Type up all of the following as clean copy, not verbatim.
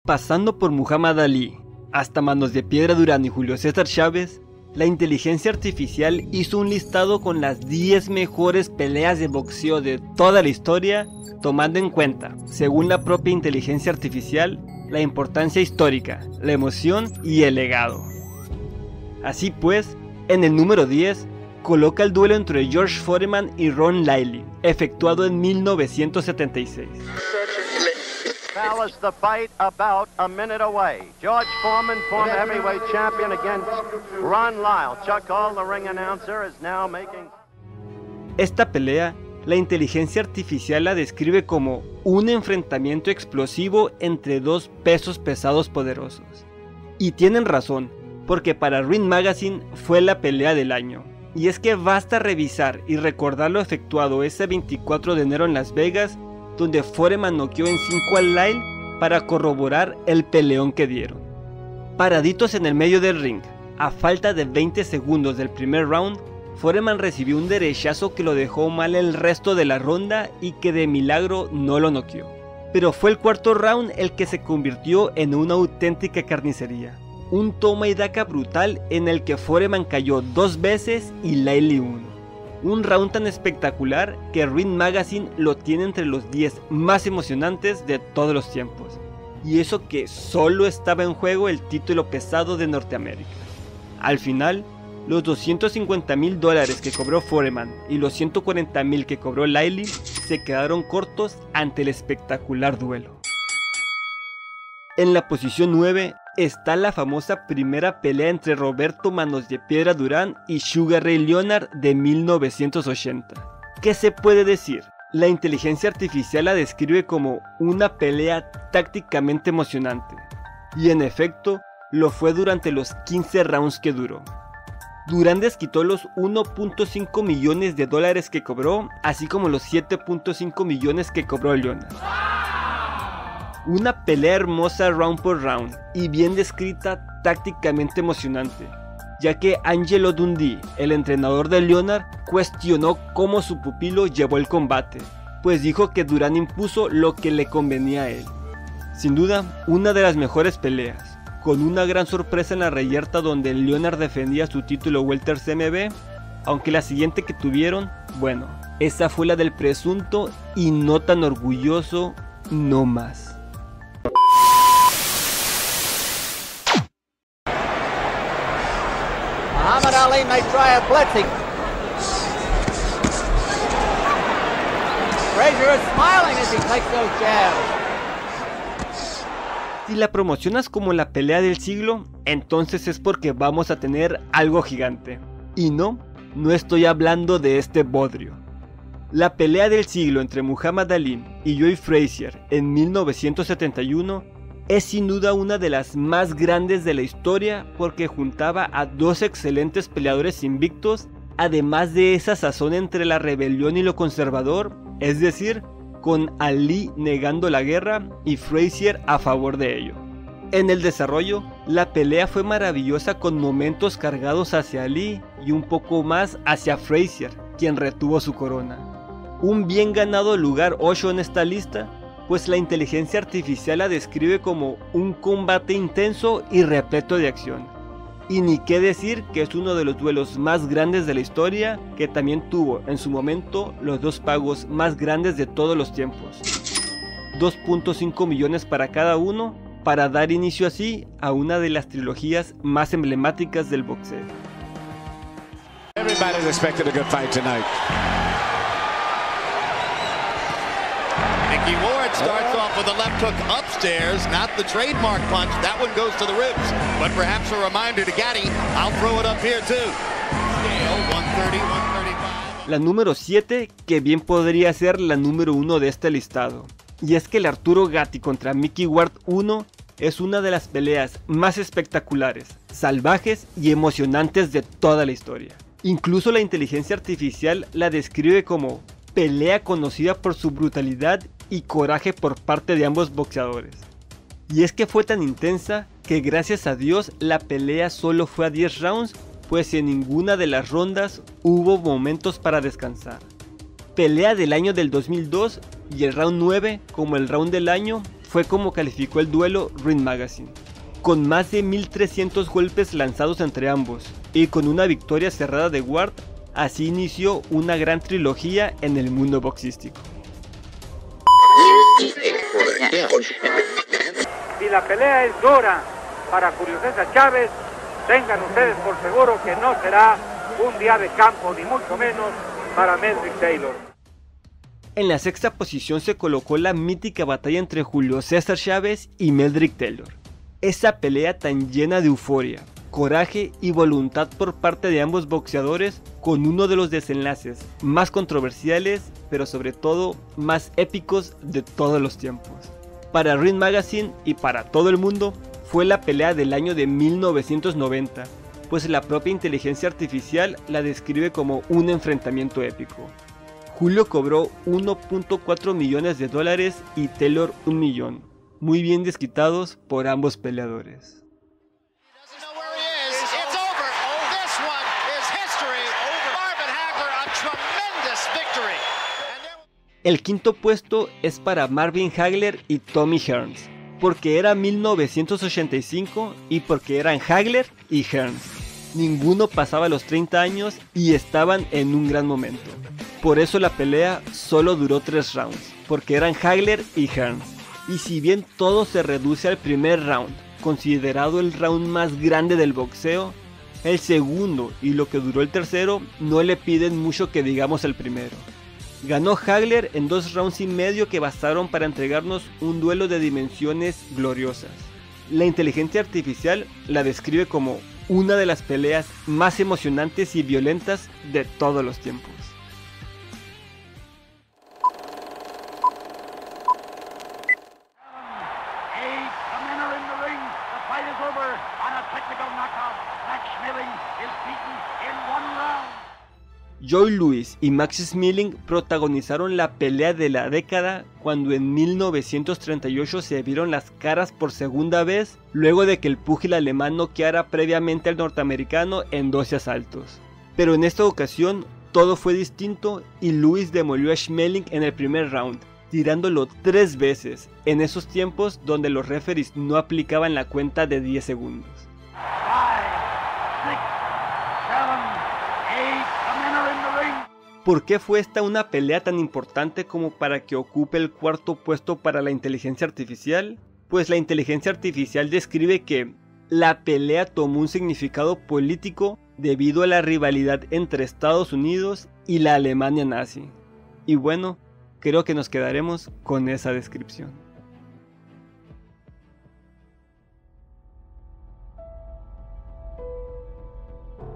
Pasando por Muhammad Ali, hasta Manos de Piedra Durán y Julio César Chávez, la inteligencia artificial hizo un listado con las 10 mejores peleas de boxeo de toda la historia, tomando en cuenta, según la propia inteligencia artificial, la importancia histórica, la emoción y el legado. Así pues, en el número 10, coloca el duelo entre George Foreman y Ron Lyle, efectuado en 1976. Palace, the fight about a minute away. George Foreman, former heavyweight champion, against Ron Lyle. Chuck Hall, the ring announcer, is now making... Esta pelea, la inteligencia artificial la describe como un enfrentamiento explosivo entre dos pesos pesados poderosos. Y tienen razón, porque para Ring Magazine fue la pelea del año. Y es que basta revisar y recordar lo efectuado ese 24 de enero en Las Vegas, donde Foreman noqueó en 5 al Lyle para corroborar el peleón que dieron. Paraditos en el medio del ring, a falta de 20 segundos del primer round, Foreman recibió un derechazo que lo dejó mal el resto de la ronda y que de milagro no lo noqueó. Pero fue el cuarto round el que se convirtió en una auténtica carnicería. Un toma y daca brutal en el que Foreman cayó 2 veces y Lyle 1. Un round tan espectacular que Ring Magazine lo tiene entre los 10 más emocionantes de todos los tiempos. Y eso que solo estaba en juego el título pesado de Norteamérica. Al final, los $250,000 que cobró Foreman y los $140,000 que cobró Lyle se quedaron cortos ante el espectacular duelo. En la posición 9 está la famosa primera pelea entre Roberto Manos de Piedra Durán y Sugar Ray Leonard de 1980. ¿Qué se puede decir? La inteligencia artificial la describe como una pelea tácticamente emocionante. Y en efecto, lo fue durante los 15 rounds que duró. Durán desquitó los $1.5 millones que cobró, así como los $7.5 millones que cobró Leonard. Una pelea hermosa round por round y bien descrita, tácticamente emocionante, ya que Angelo Dundee, el entrenador de Leonard, cuestionó cómo su pupilo llevó el combate, pues dijo que Durán impuso lo que le convenía a él. Sin duda, una de las mejores peleas, con una gran sorpresa en la reyerta donde Leonard defendía su título Welter CMB, aunque la siguiente que tuvieron, bueno, esa fue la del presunto y no tan orgulloso no más. Muhammad Ali may try a blitzing. Frazier is smiling as he takes those jabs. Si la promocionas como la pelea del siglo, entonces es porque vamos a tener algo gigante. Y no estoy hablando de este bodrio. La pelea del siglo entre Muhammad Ali y Joe Frazier en 1971 es sin duda una de las más grandes de la historia porque juntaba a dos excelentes peleadores invictos, además de esa sazón entre la rebelión y lo conservador, es decir, con Ali negando la guerra y Frazier a favor de ello. En el desarrollo, la pelea fue maravillosa con momentos cargados hacia Ali y un poco más hacia Frazier, quien retuvo su corona. Un bien ganado lugar 8 en esta lista, pues la inteligencia artificial la describe como un combate intenso y repleto de acción. Y ni qué decir que es uno de los duelos más grandes de la historia, que también tuvo en su momento los 2 pagos más grandes de todos los tiempos. 2.5 millones para cada uno, para dar inicio así a una de las trilogías más emblemáticas del boxeo. Everybody's expecting a good fight tonight. Mickey Ward starts off with a left hook upstairs, not the trademark punch. That one goes to the ribs, but perhaps a reminder to Gatti, I'll throw it up here too. Scale 130, 135. La número 7, que bien podría ser la número 1 de este listado. Y es que el Arturo Gatti contra Mickey Ward 1 es una de las peleas más espectaculares, salvajes y emocionantes de toda la historia. Incluso la inteligencia artificial la describe como pelea conocida por su brutalidad y coraje por parte de ambos boxeadores. Y es que fue tan intensa que gracias a Dios la pelea solo fue a 10 rounds, pues en ninguna de las rondas hubo momentos para descansar. Pelea del año del 2002 y el round 9, como el round del año, fue como calificó el duelo Ring Magazine. Con más de 1300 golpes lanzados entre ambos y con una victoria cerrada de Ward, así inició una gran trilogía en el mundo boxístico. Si la pelea es dura para Julio César Chávez, tengan ustedes por seguro que no será un día de campo, ni mucho menos para Meldrick Taylor. En la sexta posición se colocó la mítica batalla entre Julio César Chávez y Meldrick Taylor. Esa pelea tan llena de euforia, coraje y voluntad por parte de ambos boxeadores, con uno de los desenlaces más controversiales, pero sobre todo más épicos de todos los tiempos. Para Ring Magazine y para todo el mundo, fue la pelea del año de 1990, pues la propia inteligencia artificial la describe como un enfrentamiento épico. Julio cobró 1.4 millones de dólares y Taylor 1 millón, muy bien desquitados por ambos peleadores. El quinto puesto es para Marvin Hagler y Tommy Hearns, porque era 1985 y porque eran Hagler y Hearns. Ninguno pasaba los 30 años y estaban en un gran momento. Por eso la pelea solo duró 3 rounds, porque eran Hagler y Hearns. Y si bien todo se reduce al primer round, considerado el round más grande del boxeo, el segundo y lo que duró el tercero no le piden mucho que digamos al primero. Ganó Hagler en 2 rounds y medio que bastaron para entregarnos un duelo de dimensiones gloriosas. La inteligencia artificial la describe como una de las peleas más emocionantes y violentas de todos los tiempos. Joe Louis y Max Schmeling protagonizaron la pelea de la década cuando en 1938 se vieron las caras por segunda vez luego de que el púgil alemán noqueara previamente al norteamericano en 12 asaltos. Pero en esta ocasión todo fue distinto y Louis demolió a Schmeling en el primer round, tirándolo 3 veces, en esos tiempos donde los referees no aplicaban la cuenta de 10 segundos. ¿Por qué fue esta una pelea tan importante como para que ocupe el cuarto puesto para la inteligencia artificial? Pues la inteligencia artificial describe que la pelea tomó un significado político debido a la rivalidad entre Estados Unidos y la Alemania nazi. Y bueno, creo que nos quedaremos con esa descripción.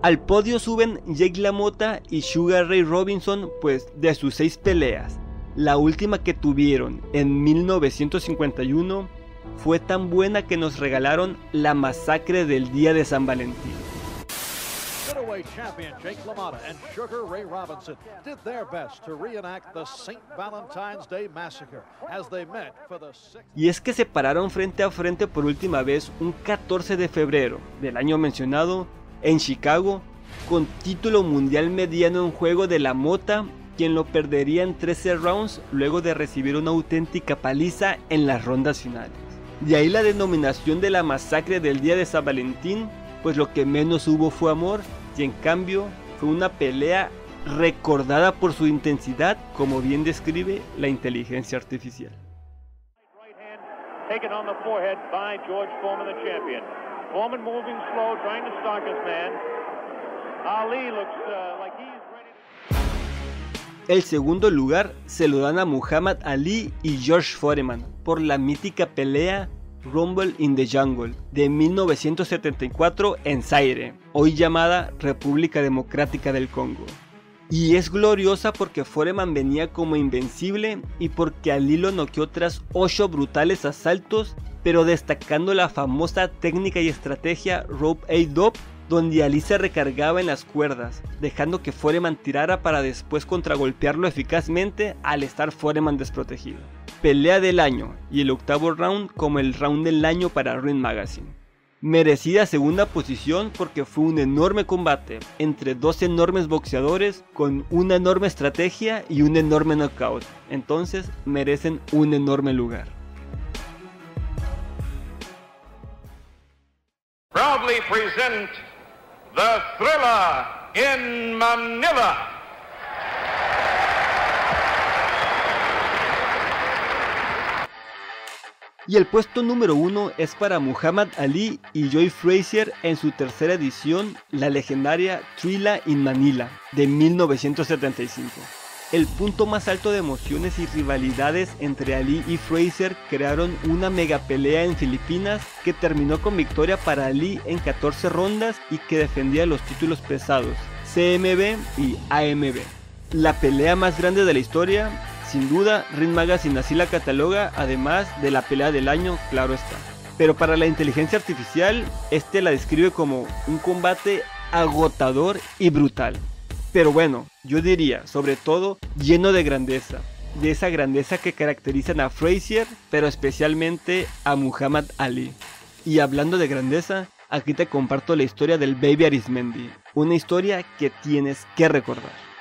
Al podio suben Jake LaMotta y Sugar Ray Robinson, pues de sus 6 peleas, la última que tuvieron en 1951 fue tan buena que nos regalaron la masacre del día de San Valentín. Middleweight champion Jake LaMotta and Sugar Ray Robinson did their best to reenact the St. Valentine's Day Massacre as they met for the 6th. Y es que se pararon frente a frente por última vez un 14 de febrero del año mencionado en Chicago, con título mundial mediano en juego de LaMotta, quien lo perdería en 13 rounds luego de recibir una auténtica paliza en las rondas finales. De ahí la denominación de la masacre del día de San Valentín, pues lo que menos hubo fue amor, y en cambio fue una pelea recordada por su intensidad, como bien describe la inteligencia artificial. Foreman moving slow, trying to stalk his man. Ali looks like he's ready. El segundo lugar se lo dan a Muhammad Ali y George Foreman por la mítica pelea Rumble in the Jungle de 1974 en Zaire, hoy llamada República Democrática del Congo. Y es gloriosa porque Foreman venía como invencible y porque Ali lo noqueó tras 8 brutales asaltos, pero destacando la famosa técnica y estrategia Rope A-Dope, donde Ali se recargaba en las cuerdas, dejando que Foreman tirara para después contragolpearlo eficazmente al estar Foreman desprotegido. Pelea del año y el octavo round como el round del año para Ring Magazine. Merecida segunda posición porque fue un enorme combate entre 2 enormes boxeadores con una enorme estrategia y un enorme knockout, entonces merecen un enorme lugar. present the Thriller in Manila. Y el puesto número 1 es para Muhammad Ali y Joe Frazier en su tercera edición, la legendaria Thriller in Manila de 1975. El punto más alto de emociones y rivalidades entre Ali y Frazier crearon una mega pelea en Filipinas que terminó con victoria para Ali en 14 rondas y que defendía los títulos pesados CMB y AMB. La pelea más grande de la historia. Sin duda, Ring Magazine así la cataloga, además de la pelea del año, claro está. Pero para la inteligencia artificial, la describe como un combate agotador y brutal. Pero bueno, yo diría, sobre todo, lleno de grandeza. De esa grandeza que caracterizan a Frazier, pero especialmente a Muhammad Ali. Y hablando de grandeza, aquí te comparto la historia del Baby Arismendi. Una historia que tienes que recordar.